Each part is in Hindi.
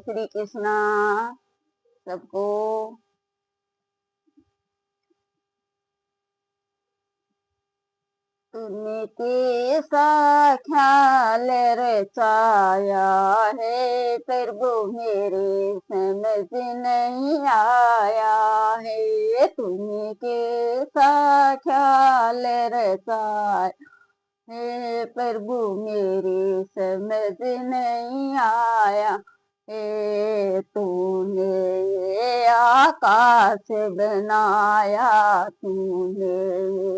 श्री कृष्णा सबको। तूने कैसा ख्याल रचाया है प्रभु मेरे समझ नहीं आया है। तूने कैसा ख्याल रचाया है प्रभु मेरे समझ नहीं आया। हे तूने ये आकाश बनाया, तूने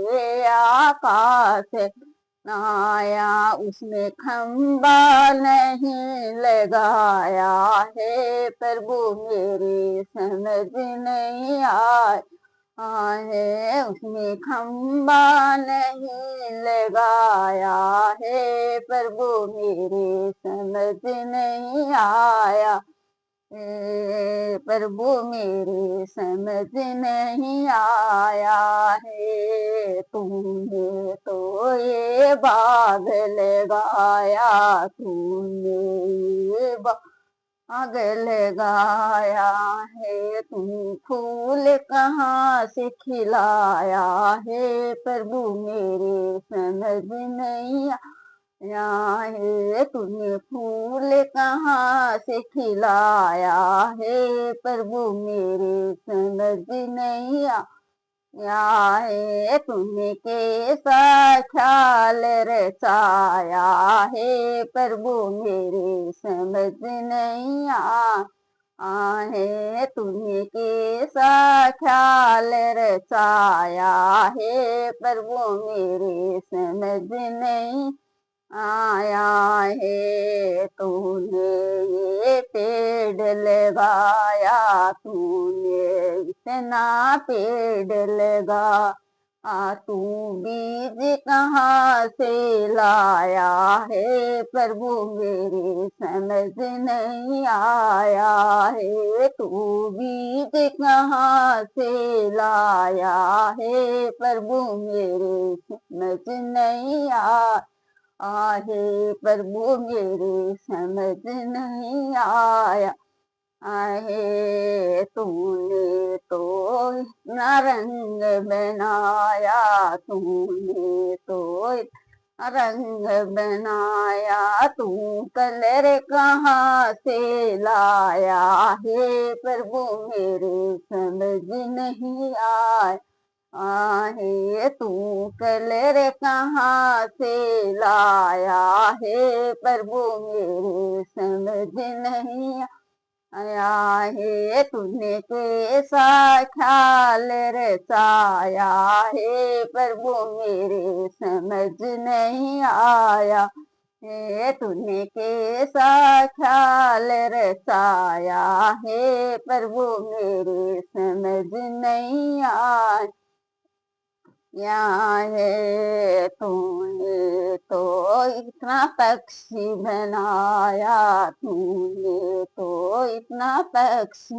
ये आकाश बनाया, उसमें खंबा नहीं लगाया है प्रभु मेरे समझ नहीं आया है। उसमें खंबा नहीं लगाया है प्रभु मेरे समझ नहीं आया। प्रभु मेरे समझ नहीं आया है। तुमने तो ये बाग लगाया, तुमने ये बाग लगाया है। तुम फूल कहाँ से खिलाया है प्रभु मेरे समझ नहीं आया है। तूने फूल कहाँ से खिलाया है प्रभु मेरे समझ नहीं आया है। तूने कैसा ख्याल रचाया है प्रभु मेरे समझ नहीं आया है। तूने कैसा ख्याल रचाया है प्रभु मेरे समझ नहीं आया है। तूने ये पेड़ लगाया, तूने इतना पेड़ लगा तू बीज कहाँ से लाया है प्रभु मेरे समझ नहीं आया है। तू बीज कहाँ से लाया है प्रभु मेरे समझ नहीं आया आहे। प्रभु मेरे समझ नहीं आया आहे। तूने तो इतना रंग बनाया, तूने तो इतना रंग बनाया, तू कलर कहाँ से लाया है प्रभु मेरे समझ नहीं आया आहे। तू कलर कहाँ से लाया है प्रभु मेरे समझ नहीं आया है। तूने कैसा ख्याल रचाया है प्रभु मेरे समझ नहीं आया है। तूने कैसा ख्याल रचाया है प्रभु मेरे समझ नहीं आया है। तूने तो इतना पक्षी बनाया, तूने तो इतना पक्षी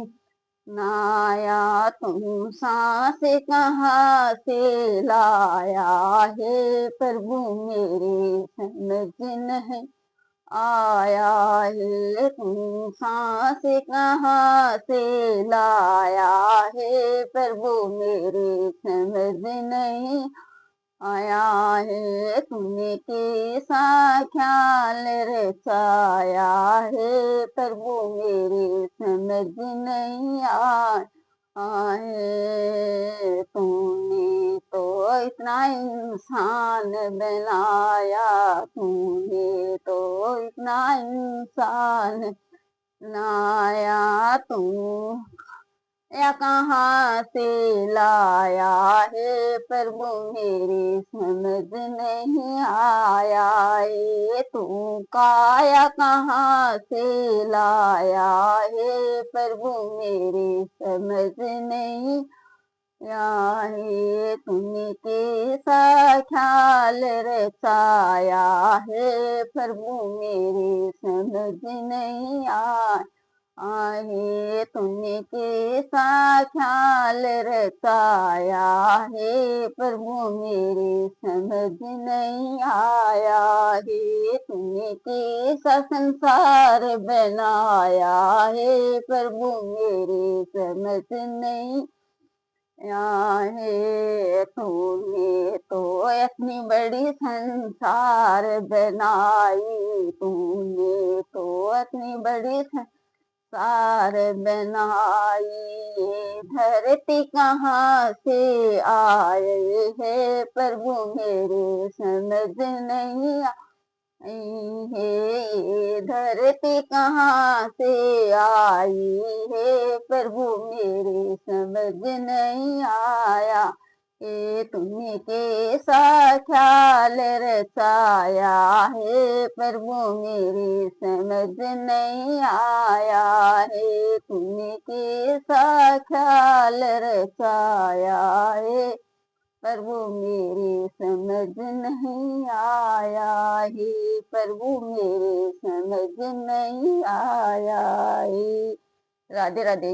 बनाया, तुम सांस कहाँ से लाया है प्रभु मेरे समझ नहीं आया है। तुम सांस कहाँ से लाया है प्रभु मेरे समझ नहीं आया है। तूने कैसा ख्याल रचाया है प्रभु मेरे समझ नहीं आया है। तूने तो इतना इंसान बनाया, तूने तो इतना इंसान बनाया, तू या कहाँ से लाया है प्रभु मेरे समझ नहीं आया है। तू काया कहाँ से लाया है प्रभु मेरे समझ नहीं आया है। तूने कैसा ख्याल रचाया है प्रभु मेरे समझ नहीं आया आहे तूने कैसा ख्याल रचाया है प्रभु मेरे समझ नहीं आया है। तूने कैसा संसार बनाया है प्रभु मेरे समझ नहीं है। तूने तो इतनी बड़ी संसार बनाई, तूने तो इतनी बड़ी संसार बनाई, ये धरती कहाँ से आए है प्रभु मेरे समझ नहीं आई है। ये धरती कहाँ से आई है प्रभु मेरे समझ नहीं आया। ये तूने कैसा ख्याल रचाया है प्रभु मेरे समझ नहीं आया है। तूने कैसा ख्याल रचाया है प्रभु मेरे समझ नहीं आया है। प्रभु मेरे समझ नहीं आया है। राधे राधे।